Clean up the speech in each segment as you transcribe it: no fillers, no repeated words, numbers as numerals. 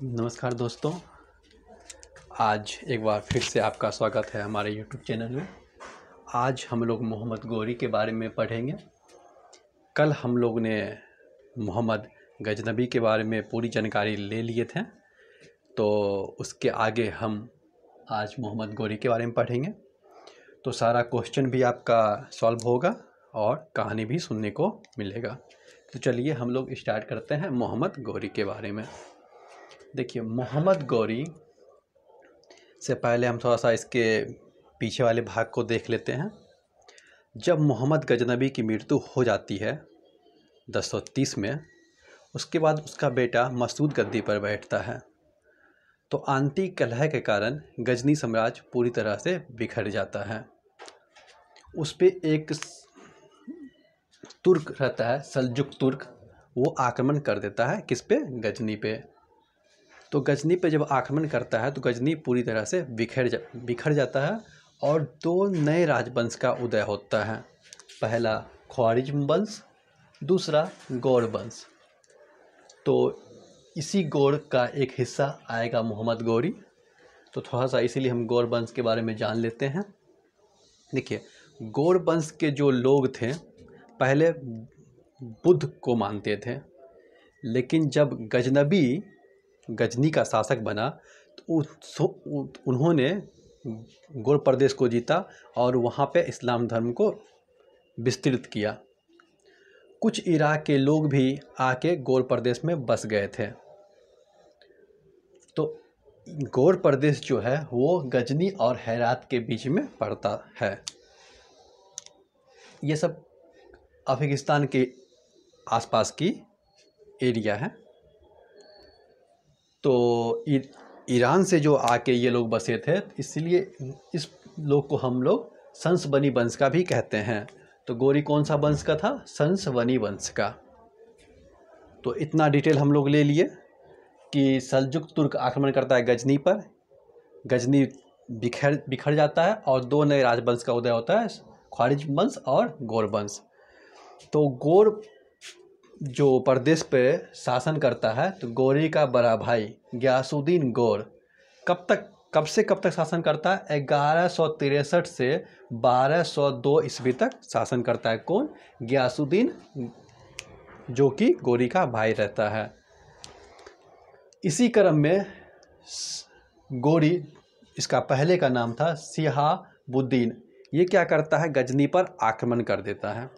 नमस्कार दोस्तों। आज एक बार फिर से आपका स्वागत है हमारे YouTube चैनल में। आज हम लोग मोहम्मद गौरी के बारे में पढ़ेंगे। कल हम लोग ने मोहम्मद गजनबी के बारे में पूरी जानकारी ले लिए थे, तो उसके आगे हम आज मोहम्मद गौरी के बारे में पढ़ेंगे। तो सारा क्वेश्चन भी आपका सॉल्व होगा और कहानी भी सुनने को मिलेगा। तो चलिए हम लोग स्टार्ट करते हैं मोहम्मद गौरी के बारे में। देखिए, मोहम्मद गौरी से पहले हम थोड़ा सा इसके पीछे वाले भाग को देख लेते हैं। जब मोहम्मद गजनबी की मृत्यु हो जाती है 1030 में, उसके बाद उसका बेटा मसूद गद्दी पर बैठता है। तो आंतरिक कलह के कारण गजनी साम्राज्य पूरी तरह से बिखर जाता है। उस पर एक तुर्क रहता है, सल्जुक तुर्क, वो आक्रमण कर देता है किस पे? गजनी पे। तो गजनी पे जब आक्रमण करता है तो गजनी पूरी तरह से बिखर जाता है और दो नए राजवंश का उदय होता है। पहला ख्वारिज्म वंश, दूसरा गौर वंश। तो इसी गौर का एक हिस्सा आएगा मोहम्मद गौरी। तो थोड़ा सा इसीलिए हम गौर वंश के बारे में जान लेते हैं। देखिए, गौर वंश के जो लोग थे पहले बुद्ध को मानते थे, लेकिन जब गजनी का शासक बना तो उन्होंने गौर प्रदेश को जीता और वहाँ पे इस्लाम धर्म को विस्तृत किया। कुछ इराक के लोग भी आके गौर प्रदेश में बस गए थे। तो गौर प्रदेश जो है वो गजनी और हेरात के बीच में पड़ता है। ये सब अफगानिस्तान के आसपास की एरिया है। तो ईरान से जो आके ये लोग बसे थे, इसलिए इस लोग को हम लोग संसवनी वंश का भी कहते हैं। तो गौरी कौन सा वंश का था? संसवनी वंश का। तो इतना डिटेल हम लोग ले लिए कि सल्जुक तुर्क आक्रमण करता है गजनी पर, गजनी बिखर जाता है और दो नए राजवंश का उदय होता है, ख्वारिज्म वंश और गौर वंश। तो गौर जो प्रदेश पे शासन करता है, तो गौरी का बड़ा भाई गियासुद्दीन गौर कब से कब तक शासन करता है? 1163 से 1202 ईस्वी तक शासन करता है। कौन? गियासुद्दीन, जो कि गौरी का भाई रहता है। इसी क्रम में गौरी, इसका पहले का नाम था शिहाबुद्दीन, ये क्या करता है? गजनी पर आक्रमण कर देता है।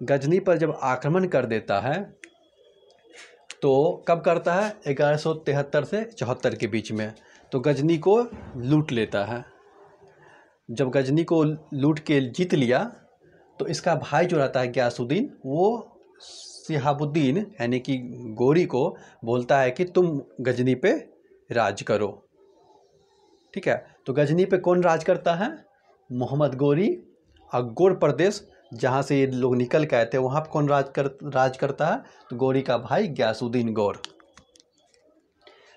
गजनी पर जब आक्रमण कर देता है तो कब करता है? 1173 से 74 के बीच में। तो गजनी को लूट लेता है। जब गजनी को लूट के जीत लिया तो इसका भाई जो रहता है गियासुद्दीन, वो शिहाबुद्दीन यानी कि गौरी को बोलता है कि तुम गजनी पे राज करो। ठीक है। तो गजनी पे कौन राज करता है? मोहम्मद गौरी। और गौर प्रदेश जहाँ से ये लोग निकल के आए थे वहाँ पर कौन राज करता है? तो गौरी का भाई गियासुद्दीन गौर।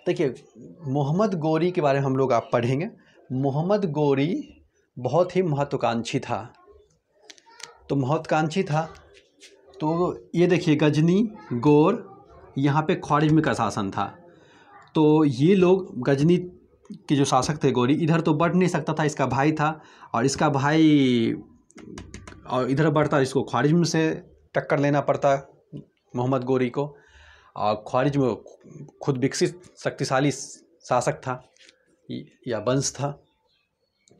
देखिए, मोहम्मद गौरी के बारे में हम लोग आप पढ़ेंगे। मोहम्मद गौरी बहुत ही महत्वाकांक्षी था। तो महत्वाकांक्षी था तो ये देखिए, गजनी, गौर, यहाँ पे ख्वारिज्म का शासन था। तो ये लोग, गजनी के जो शासक थे गौरी, इधर तो बढ़ नहीं सकता था, इसका भाई था, और इसका भाई और इधर बढ़ता, इसको ख्वारिज्म से टक्कर लेना पड़ता मोहम्मद गौरी को। और ख्वारिज्म खुद विकसित शक्तिशाली शासक था या वंश था।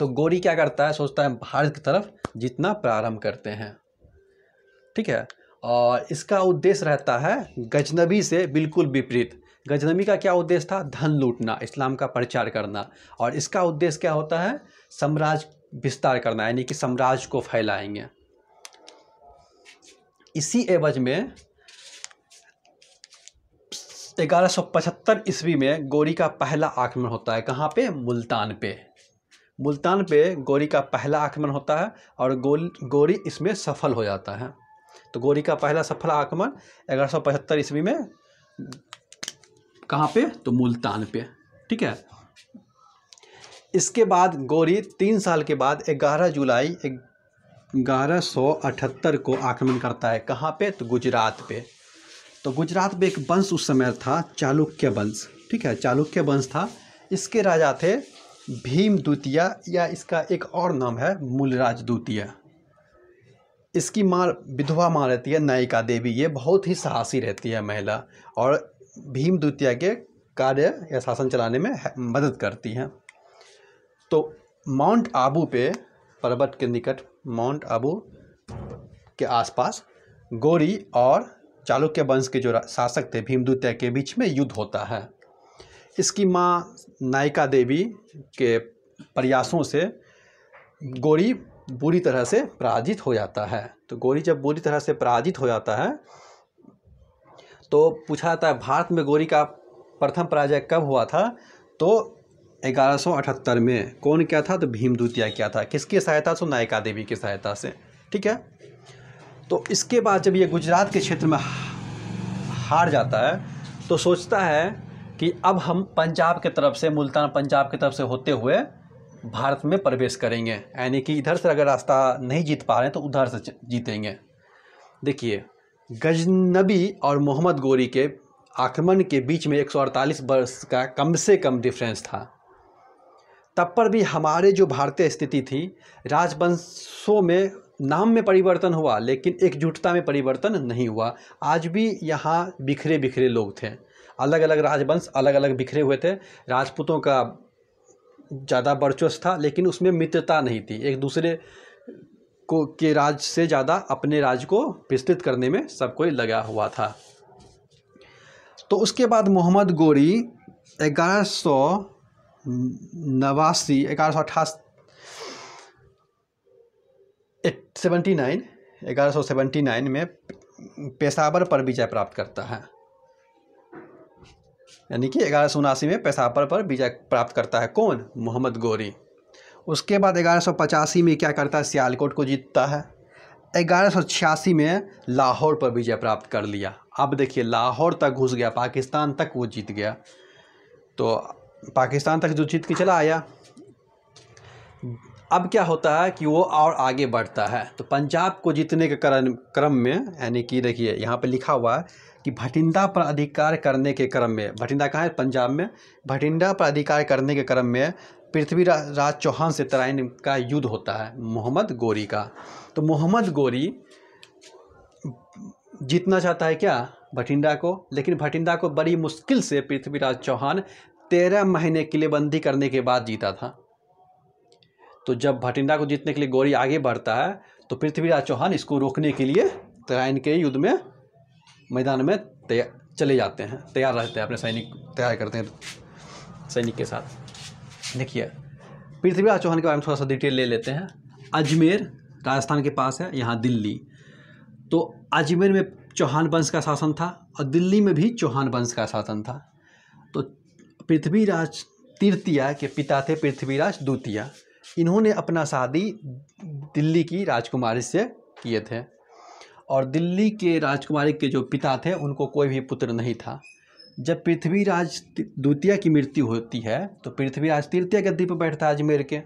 तो गौरी क्या करता है? सोचता है भारत की तरफ जीतना प्रारंभ करते हैं। ठीक है। और इसका उद्देश्य रहता है गजनबी से बिल्कुल विपरीत। गजनबी का क्या उद्देश्य था? धन लूटना, इस्लाम का प्रचार करना। और इसका उद्देश्य क्या होता है? साम्राज्य विस्तार करना, यानी कि साम्राज्य को फैलाएंगे। इसी एवज में 1175 ईस्वी में गौरी का पहला आक्रमण होता है। कहाँ पे? मुल्तान पे। मुल्तान पे गौरी का पहला आक्रमण होता है और गौरी इसमें सफल हो जाता है। तो गौरी का पहला सफल आक्रमण 1175 ईस्वी में कहाँ पे? तो मुल्तान पे। ठीक है। इसके बाद गौरी 3 साल के बाद 11 जुलाई 1178 को आक्रमण करता है। कहाँ पे? तो गुजरात पे। तो गुजरात में एक वंश उस समय था, चालुक्य वंश। ठीक है, चालुक्य वंश था। इसके राजा थे भीम द्वितीय, या इसका एक और नाम है मूलराज द्वितीय। इसकी माँ विधवा माँ रहती है नायिका देवी। ये बहुत ही साहसी रहती है महिला, और भीम द्वितीय के कार्य या शासन चलाने में मदद करती हैं। तो माउंट आबू पे, पर्वत के निकट माउंट आबू के आसपास गौरी और चालुक्य वंश के जो शासक थे भीम द्वितीय के बीच में युद्ध होता है। इसकी माँ नायिका देवी के प्रयासों से गौरी बुरी तरह से पराजित हो जाता है। तो गौरी जब बुरी तरह से पराजित हो जाता है तो पूछा जाता है भारत में गौरी का प्रथम पराजय कब हुआ था? तो 1178 में। कौन क्या था? तो भीम द्वितीय क्या था। किसकी सहायता से? नायिका देवी की सहायता से। ठीक है। तो इसके बाद जब ये गुजरात के क्षेत्र में हार जाता है तो सोचता है कि अब हम पंजाब के तरफ से, मुल्तान पंजाब की तरफ से होते हुए भारत में प्रवेश करेंगे, यानी कि इधर से अगर रास्ता नहीं जीत पा रहे हैं तो उधर से जीतेंगे। देखिए, गजनबी और मोहम्मद गौरी के आक्रमण के बीच में 148 वर्ष का कम से कम डिफरेंस था। तब पर भी हमारे जो भारतीय स्थिति थी, राजवंशों में नाम में परिवर्तन हुआ लेकिन एकजुटता में परिवर्तन नहीं हुआ। आज भी यहाँ बिखरे बिखरे लोग थे, अलग अलग राजवंश अलग अलग बिखरे हुए थे। राजपूतों का ज़्यादा वर्चस्व था लेकिन उसमें मित्रता नहीं थी, एक दूसरे को के राज से ज़्यादा अपने राज को विस्तृत करने में सब कोई लगा हुआ था। तो उसके बाद मोहम्मद गौरी 1179 में पेशावर पर विजय प्राप्त करता है, यानी कि 1179 में पेशावर पर विजय प्राप्त करता है। कौन? मोहम्मद गौरी। उसके बाद 1185 में क्या करता है? सियालकोट को जीतता है। 1186 में लाहौर पर विजय प्राप्त कर लिया। अब देखिए, लाहौर तक घुस गया, पाकिस्तान तक वो जीत गया। तो पाकिस्तान तक जो जीत के चला आया, अब क्या होता है कि वो और आगे बढ़ता है। तो पंजाब को जीतने के क्रम में, यानी कि देखिए यहाँ पे लिखा हुआ है कि भटिंडा पर अधिकार करने के क्रम में, भटिंडा कहाँ है? पंजाब में। भटिंडा पर अधिकार करने के क्रम में पृथ्वीराज चौहान से तराइन का युद्ध होता है, मोहम्मद गौरी का। तो मोहम्मद गौरी जीतना चाहता है क्या? भटिंडा को, लेकिन भटिंडा को बड़ी मुश्किल से पृथ्वीराज चौहान 13 महीने किलेबंदी करने के बाद जीता था। तो जब भटिंडा को जीतने के लिए गौरी आगे बढ़ता है तो पृथ्वीराज चौहान इसको रोकने के लिए तराइन के युद्ध में मैदान में चले जाते हैं, तैयार रहते हैं, अपने सैनिक तैयार करते हैं सैनिक के साथ। देखिए, पृथ्वीराज चौहान के बारे में थोड़ा सा डिटेल ले लेते हैं। अजमेर राजस्थान के पास है, यहाँ दिल्ली। तो अजमेर में चौहान वंश का शासन था और दिल्ली में भी चौहान वंश का शासन था। तो पृथ्वीराज तृतीय के पिता थे पृथ्वीराज द्वितीय। इन्होंने अपना शादी दिल्ली की राजकुमारी से किए थे, और दिल्ली के राजकुमारी के जो पिता थे उनको कोई भी पुत्र नहीं था। जब पृथ्वीराज द्वितीय की मृत्यु होती है तो पृथ्वीराज तृतीय गद्दी पर बैठता है अजमेर के।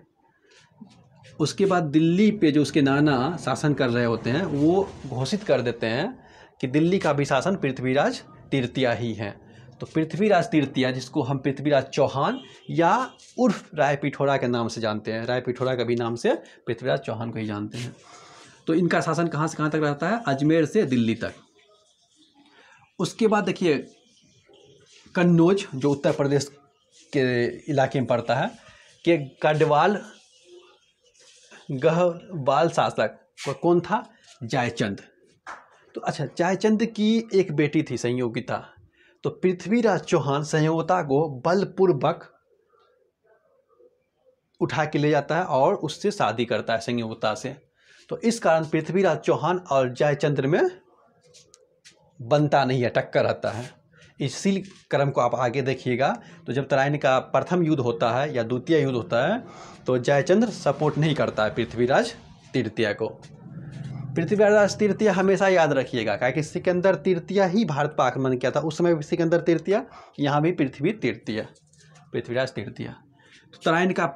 उसके बाद दिल्ली पे जो उसके नाना शासन कर रहे होते हैं वो घोषित कर देते हैं कि दिल्ली का भी शासन पृथ्वीराज तृतीय ही है। तो पृथ्वीराज तृतीय, जिसको हम पृथ्वीराज चौहान या उर्फ राय पिथौरा के नाम से जानते हैं, राय पिथौरा का भी नाम से पृथ्वीराज चौहान को ही जानते हैं। तो इनका शासन कहाँ से कहाँ तक रहता है? अजमेर से दिल्ली तक। उसके बाद देखिए, कन्नौज जो उत्तर प्रदेश के इलाके में पड़ता है, कि गहवाल शासक कौन था? जयचंद। तो अच्छा, जयचंद की एक बेटी थी संयोगिता। तो पृथ्वीराज चौहान संयोगिता को बलपूर्वक उठा के ले जाता है और उससे शादी करता है संयोगिता से। तो इस कारण पृथ्वीराज चौहान और जयचंद्र में बनता नहीं है, टक्कर रहता है। इसी क्रम को आप आगे देखिएगा। तो जब तराइन का प्रथम युद्ध होता है या द्वितीय युद्ध होता है तो जयचंद्र सपोर्ट नहीं करता है पृथ्वीराज तृतीय को। पृथ्वीराज तृतीय हमेशा याद रखिएगा, क्योंकि सिकंदर तृतीय ही भारत पर आक्रमण किया था। उस समय भी सिकंदर तृतीय, यहाँ भी पृथ्वीराज तृतीय। तो तराइन का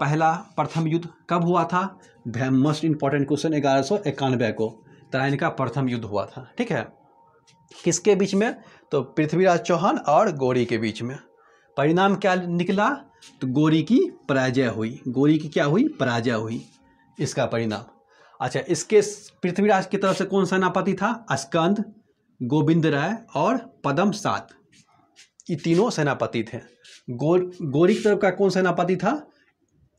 प्रथम युद्ध कब हुआ था? मोस्ट इंपॉर्टेंट क्वेश्चन, 1191 को तराइन का प्रथम युद्ध हुआ था। ठीक है, किसके बीच में? तो पृथ्वीराज चौहान और गौरी के बीच में परिणाम क्या निकला? तो गोरी की पराजय हुई। गोरी की क्या हुई? पराजय हुई, इसका परिणाम। अच्छा, इसके पृथ्वीराज की तरफ से कौन सेनापति था? स्कंद, गोविंद राय और पद्म सात, ये तीनों सेनापति थे। गोरी की तरफ का कौन सेनापति था?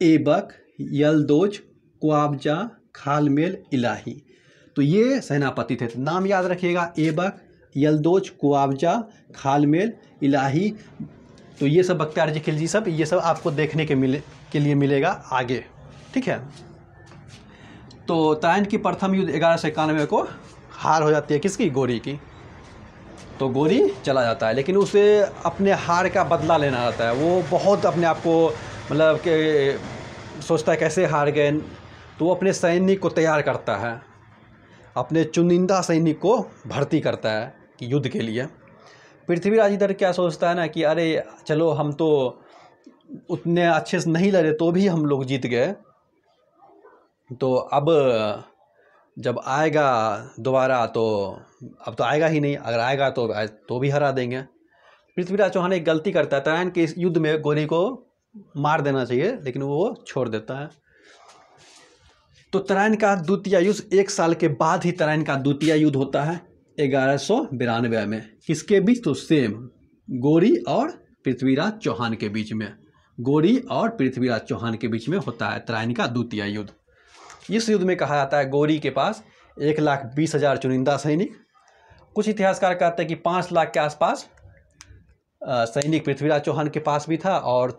ऐबक, यलदोज, कुआबजा, खालमेल, इलाही। तो ये सेनापति थे। तो नाम याद रखिएगा, ऐबक, यलदोज, कुआबजा, खालमेल, इलाही। तो ये सब बख्तियार जी खिलजी सब, ये सब आपको देखने के लिए मिलेगा आगे, ठीक है। तो तराइन की प्रथम युद्ध 1191 को हार हो जाती है किसकी? गोरी की। तो गोरी चला जाता है, लेकिन उसे अपने हार का बदला लेना रहता है। वो बहुत अपने आप को मतलब कि सोचता है कैसे हार गए। तो वो अपने सैनिक को तैयार करता है, अपने चुनिंदा सैनिक को भर्ती करता है कि युद्ध के लिए। पृथ्वीराज इधर क्या सोचता है ना कि अरे चलो, हम तो उतने अच्छे से नहीं लड़े तो भी हम लोग जीत गए, तो अब जब आएगा दोबारा तो अब तो आएगा ही नहीं, अगर आएगा तो भी हरा देंगे। पृथ्वीराज चौहान एक गलती करता है, तराइन के इस युद्ध में गोरी को मार देना चाहिए, लेकिन वो छोड़ देता है। तो तराइन का द्वितीय युद्ध 1 साल के बाद ही तराइन का द्वितीय युद्ध होता है 1192 में। किसके बीच? तो सेम गोरी और पृथ्वीराज चौहान के बीच में। गोरी और पृथ्वीराज चौहान के बीच में होता है तराइन का द्वितीय युद्ध। इस युद्ध में कहा जाता है गोरी के पास 1,20,000 चुनिंदा सैनिक। कुछ इतिहासकार कहते हैं कि 5 लाख के आसपास सैनिक पृथ्वीराज चौहान के पास भी था और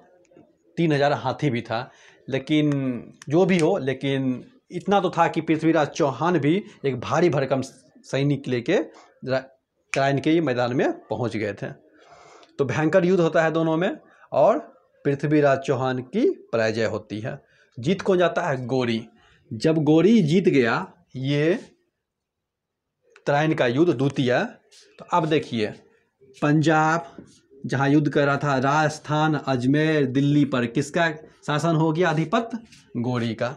3,000 हाथी भी था। लेकिन जो भी हो, लेकिन इतना तो था कि पृथ्वीराज चौहान भी एक भारी भरकम सैनिक लेके तराइन के मैदान में पहुंच गए थे। तो भयंकर युद्ध होता है दोनों में और पृथ्वीराज चौहान की पराजय होती है। जीत को जाता है गोरी। जब गोरी जीत गया ये तराइन का युद्ध द्वितीय, तो अब देखिए पंजाब जहाँ युद्ध कर रहा था, राजस्थान, अजमेर, दिल्ली पर किसका शासन हो गया? अधिपत्य गोरी का।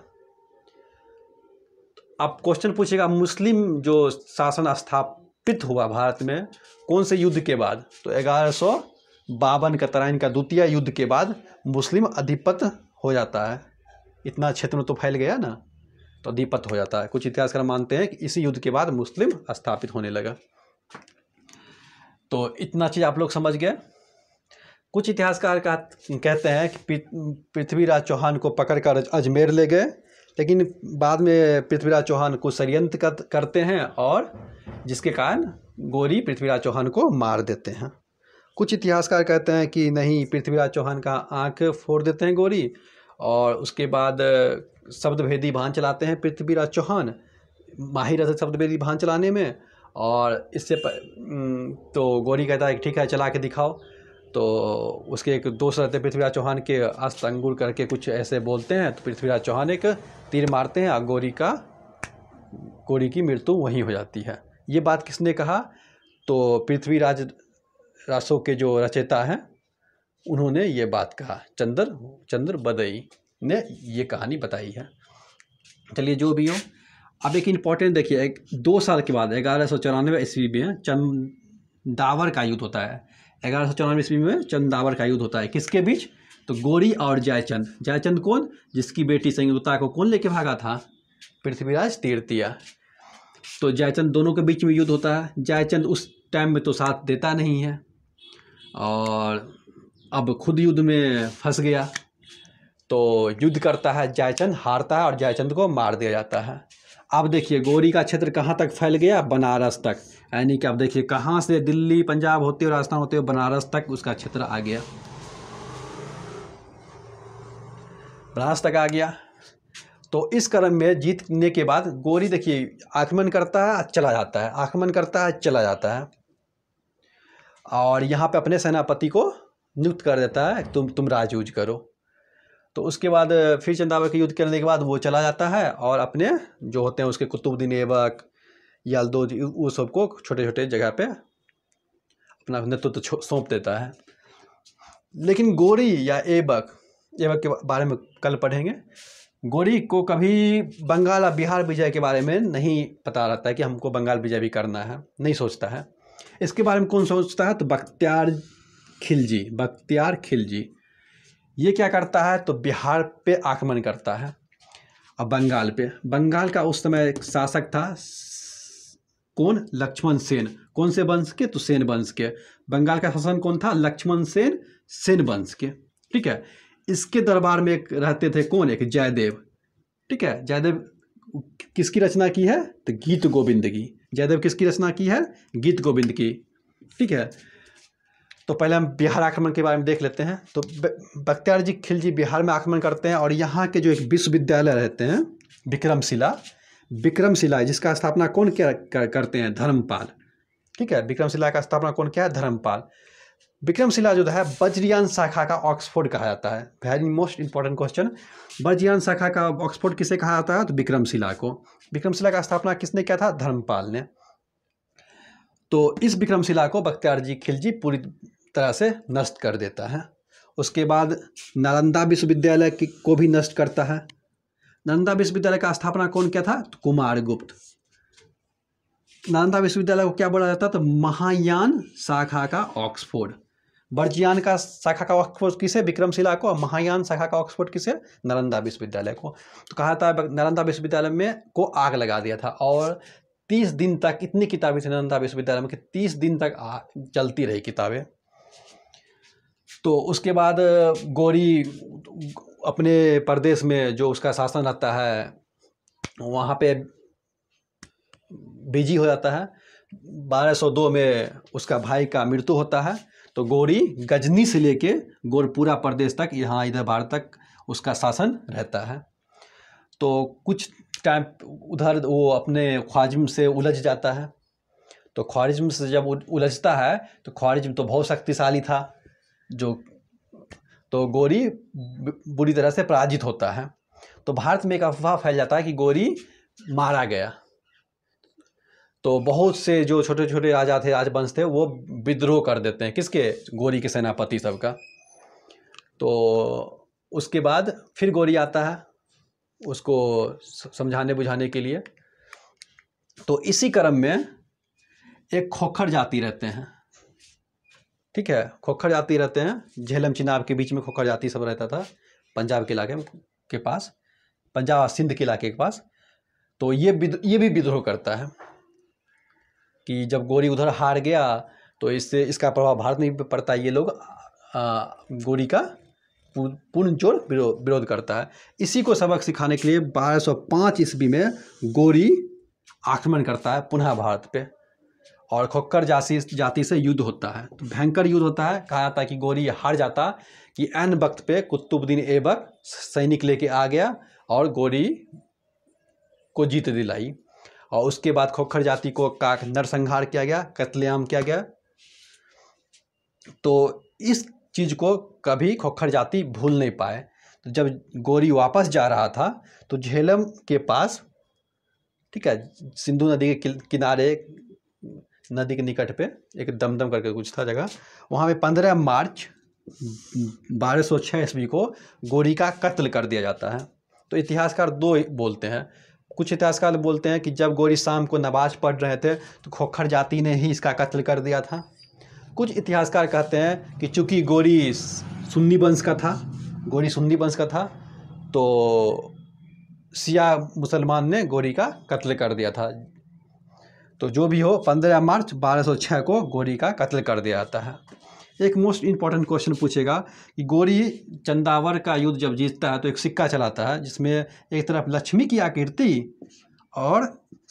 अब क्वेश्चन पूछेगा, मुस्लिम जो शासन स्थापित हुआ भारत में कौन से युद्ध के बाद? तो 1152 का तराइन का द्वितीय युद्ध के बाद मुस्लिम अधिपत्य हो जाता है। इतना क्षेत्र में तो फैल गया ना, तो अधिपत्य हो जाता है। कुछ इतिहासकार मानते हैं कि इसी युद्ध के बाद मुस्लिम स्थापित होने लगा। तो इतना चीज़ आप लोग समझ गए। कुछ इतिहासकार कहते हैं कि पृथ्वीराज चौहान को पकड़कर अजमेर ले गए, लेकिन बाद में पृथ्वीराज चौहान को षड्यंत्र करते हैं और जिसके कारण गोरी पृथ्वीराज चौहान को मार देते हैं। कुछ इतिहासकार कहते हैं कि नहीं, पृथ्वीराज चौहान का आँख फोड़ देते हैं गोरी, और उसके बाद शब्दभेदी बाण चलाते हैं पृथ्वीराज चौहान, माहिर रहते शब्दभेदी बाण चलाने में। और इससे तो गोरी कहता है कि ठीक है चला के दिखाओ। तो उसके एक दोस्त रहते पृथ्वीराज चौहान के, अस्त अंगुर करके कुछ ऐसे बोलते हैं, तो पृथ्वीराज चौहान एक तीर मारते हैं और गोरी की मृत्यु वहीं हो जाती है। ये बात किसने कहा? तो पृथ्वीराज रासों के जो रचयिता हैं उन्होंने ये बात कहा, चंद्र बदई ने ये कहानी बताई है। चलिए जो भी हो, अब एक इम्पॉर्टेंट देखिए, 2 साल के बाद 1194 ईस्वी में चंदावर का युद्ध होता है। 1194 ईस्वी में चंदावर का युद्ध होता है। किसके बीच? तो गोरी और जयचंद। जयचंद कौन? जिसकी बेटी संयुक्ता को कौन लेके भागा था? पृथ्वीराज तृतीय। तो जयचंद दोनों के बीच में युद्ध होता है। जयचंद उस टाइम में तो साथ देता नहीं है और अब खुद युद्ध में फंस गया। तो युद्ध करता है जयचंद, हारता है और जयचंद को मार दिया जाता है। अब देखिए गोरी का क्षेत्र कहाँ तक फैल गया? बनारस तक। यानी कि अब देखिए कहाँ से दिल्ली, पंजाब होते हुए, राजस्थान होते हुए बनारस तक उसका क्षेत्र आ गया, बनारस तक आ गया। तो इस क्रम में जीतने के बाद गोरी देखिए आक्रमण करता है, चला जाता है, आक्रमण करता है, चला जाता है, और यहाँ पे अपने सेनापति को नियुक्त कर देता है, तुम राजयूज करो। तो उसके बाद फिर चंदावर के युद्ध करने के बाद वो चला जाता है और अपने जो होते हैं उसके कुतुबुद्दीन ऐबक, यलदोज, वो सबको छोटे छोटे जगह पे अपना नेतृत्व सौंप देता है। लेकिन गोरी या ऐबक के बारे में कल पढ़ेंगे। गोरी को कभी बंगाल और बिहार विजय के बारे में नहीं पता रहता है कि हमको बंगाल विजय भी करना है, नहीं सोचता है। इसके बारे में कौन सोचता है? तो बख्तियार खिलजी, बख्तियार खिलजी, ये क्या करता है तो बिहार पे आक्रमण करता है। अब बंगाल पे, बंगाल का उस समय एक शासक था कौन, लक्ष्मण सेन। कौन से वंश के, तो सेन वंश के। बंगाल का शासन कौन था, लक्ष्मण सेन, सेन वंश के। ठीक है, इसके दरबार में एक रहते थे कौन, एक जयदेव। ठीक है, जयदेव किसकी रचना की है, तो गीत गोविंद की। जयदेव किसकी रचना की है, गीत गोविंद की। ठीक है, तो पहले हम बिहार आक्रमण के बारे में देख लेते हैं। तो बख्तियार जी खिलजी बिहार में आक्रमण करते हैं और यहाँ के जो एक विश्वविद्यालय रहते हैं विक्रमशिला, विक्रमशिला जिसका स्थापना कौन क्या करते हैं, धर्मपाल। ठीक है, विक्रमशिला का स्थापना कौन किया है, धर्मपाल। विक्रमशिला जो है वज्रयान शाखा का ऑक्सफोर्ड कहा जाता है। Very most important question, Vajrayana शाखा का ऑक्सफोर्ड किसे कहा जाता है, तो विक्रमशिला को। विक्रमशिला का स्थापना किसने किया था, धर्मपाल ने। तो इस विक्रमशिला को बख्तियार जी खिलजी पूरी तरह से नष्ट कर देता है। उसके बाद नालंदा विश्वविद्यालय को भी नष्ट करता है। नालंदा विश्वविद्यालय का स्थापना कौन किया था, तो कुमारगुप्त। नालंदा विश्वविद्यालय को क्या बोला जाता है, तो महायान शाखा का ऑक्सफोर्ड। वज्रयान का शाखा का ऑक्सफोर्ड किसे, विक्रमशिला को, और महायान शाखा का ऑक्सफोर्ड किसे, नालंदा विश्वविद्यालय को। तो कहा था नालंदा विश्वविद्यालय में को आग लगा दिया था और 30 दिन तक, इतनी किताबें थी नालंदा विश्वविद्यालय में कि 30 दिन तक चलती रही किताबें। तो उसके बाद गौरी अपने प्रदेश में जो उसका शासन रहता है वहाँ पे बिजी हो जाता है। 1202 में उसका भाई का मृत्यु होता है। तो गौरी गजनी से लेके गोरपुरा प्रदेश तक, यहाँ इधर भारत तक उसका शासन रहता है। तो कुछ टाइम उधर वो अपने ख्वारिज्म से उलझ जाता है। तो ख्वारिज्म से जब उलझता है तो ख्वारिज्म तो बहुत शक्तिशाली था जो, तो गौरी बुरी तरह से पराजित होता है। तो भारत में एक अफवाह फैल जाता है कि गौरी मारा गया। तो बहुत से जो छोटे छोटे राजा थे, राजवंश थे, वो विद्रोह कर देते हैं किसके, गौरी के सेनापति सबका। तो उसके बाद फिर गौरी आता है उसको समझाने बुझाने के लिए। तो इसी क्रम में एक खोखर जाति रहते हैं। ठीक है, खोखर जाति रहते हैं, झेलम चिनाब के बीच में खोखर जाति सब रहता था, पंजाब के इलाके के पास, पंजाब और सिंध के इलाके के पास। तो ये भी विद्रोह करता है कि जब गौरी उधर हार गया तो इससे इसका प्रभाव भारत में भी पड़ता है। ये लोग गौरी का पूर्ण जोर विरोध करता है। इसी को सबक सिखाने के लिए 1205 ईस्वी में गौरी आक्रमण करता है पुनः भारत पे और खोखर जाति से युद्ध होता है। तो भयंकर युद्ध होता है। कहा जाता है कि गौरी हार जाता कि ऐन वक्त पे कुतुबुद्दीन ऐबक सैनिक लेके आ गया और गौरी को जीत दिलाई। और उसके बाद खोखर जाति को का नरसंहार किया गया, कत्लेआम किया गया। तो इस चीज़ को कभी खोखर जाति भूल नहीं पाए। तो जब गौरी वापस जा रहा था तो झेलम के पास, ठीक है, सिंधु नदी के किनारे, नदी के निकट पे एक दमदम करके कुछ था जगह, वहाँ पे 15 मार्च 1206 ईस्वी को गौरी का कत्ल कर दिया जाता है। तो इतिहासकार दो बोलते हैं। कुछ इतिहासकार बोलते हैं कि जब गौरी शाम को नमाज पढ़ रहे थे तो खोखर जाति ने ही इसका कत्ल कर दिया था। कुछ इतिहासकार कहते हैं कि चूँकि गौरी सुन्नी वंश का था, गौरी सुन्नी वंश का था, तो शिया मुसलमान ने गौरी का कत्ल कर दिया था। तो जो भी हो, 15 मार्च 1206 को गौरी का कत्ल कर दिया जाता है। एक मोस्ट इम्पॉर्टेंट क्वेश्चन पूछेगा कि गौरी चंदावर का युद्ध जब जीतता है तो एक सिक्का चलाता है जिसमें एक तरफ लक्ष्मी की आकृति और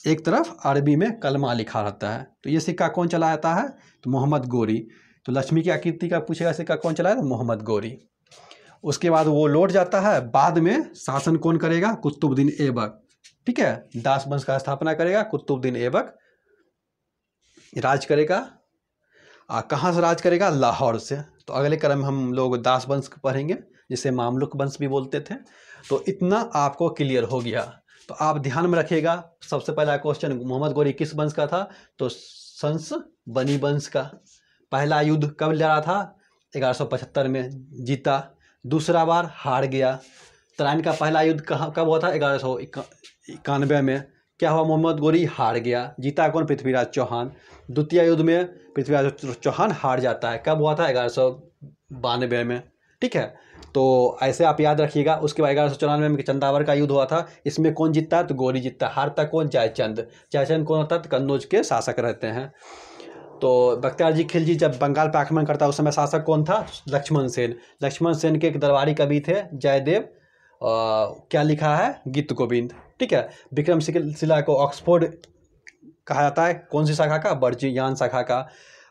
एक तरफ अरबी में कलमा लिखा रहता है। तो ये सिक्का कौन चलाता है, तो मोहम्मद गौरी। तो लक्ष्मी की आकृति का पूछेगा सिक्का कौन चलाया, तो मोहम्मद गौरी। उसके बाद वो लौट जाता है। बाद में शासन कौन करेगा, कुतुबुद्दीन ऐबक। ठीक है, दास वंश का स्थापना करेगा कुतुबुद्दीन ऐबक, राज करेगा। कहाँ से राज करेगा, लाहौर से। तो अगले क्रम में हम लोग दास वंश पढ़ेंगे जिसे मामलुक वंश भी बोलते थे। तो इतना आपको क्लियर हो गया। तो आप ध्यान में रखिएगा, सबसे पहला क्वेश्चन मोहम्मद गौरी किस वंश का था, तो संस बनी वंश का। पहला युद्ध कब लड़ा था, 1175 में जीता। दूसरा बार हार गया। तराइन का पहला युद्ध कब हुआ था, 1191 में। क्या हुआ, मोहम्मद गोरी हार गया। जीता कौन, पृथ्वीराज चौहान। द्वितीय युद्ध में पृथ्वीराज चौहान हार जाता है। कब हुआ था, 1192 में। ठीक है, तो ऐसे आप याद रखिएगा। उसके बाद 1194 में चंदावर का युद्ध हुआ था। इसमें कौन जीतता है, तो गोरी जीतता है। हारता कौन, जयचंद। जयचंद कौन होता है, तो कन्नौज के शासक रहते हैं। तो बख्तियार जी खिलजी जब बंगाल पर आक्रमण करता है, उस समय शासक कौन था, लक्ष्मण सेन। लक्ष्मण सेन के एक दरबारी कवि थे जयदेव, क्या लिखा है, गीत गोविंद। ठीक है, विक्रमशिला को ऑक्सफोर्ड कहा जाता है, कौन सी शाखा का, बर्जियान शाखा का।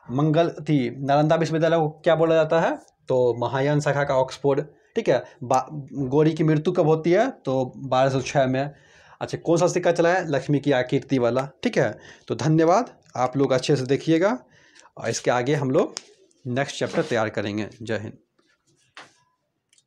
मंगल थी नालंदा विश्वविद्यालय को क्या बोला जाता है, तो महायान शाखा का ऑक्सफोर्ड। ठीक है, गोरी की मृत्यु कब होती है, तो 1206 में। अच्छा, कौन सा सिक्का चला है, लक्ष्मी की आकृति वाला। ठीक है, तो धन्यवाद, आप लोग अच्छे से देखिएगा और इसके आगे हम लोग नेक्स्ट चैप्टर तैयार करेंगे। जय हिंद।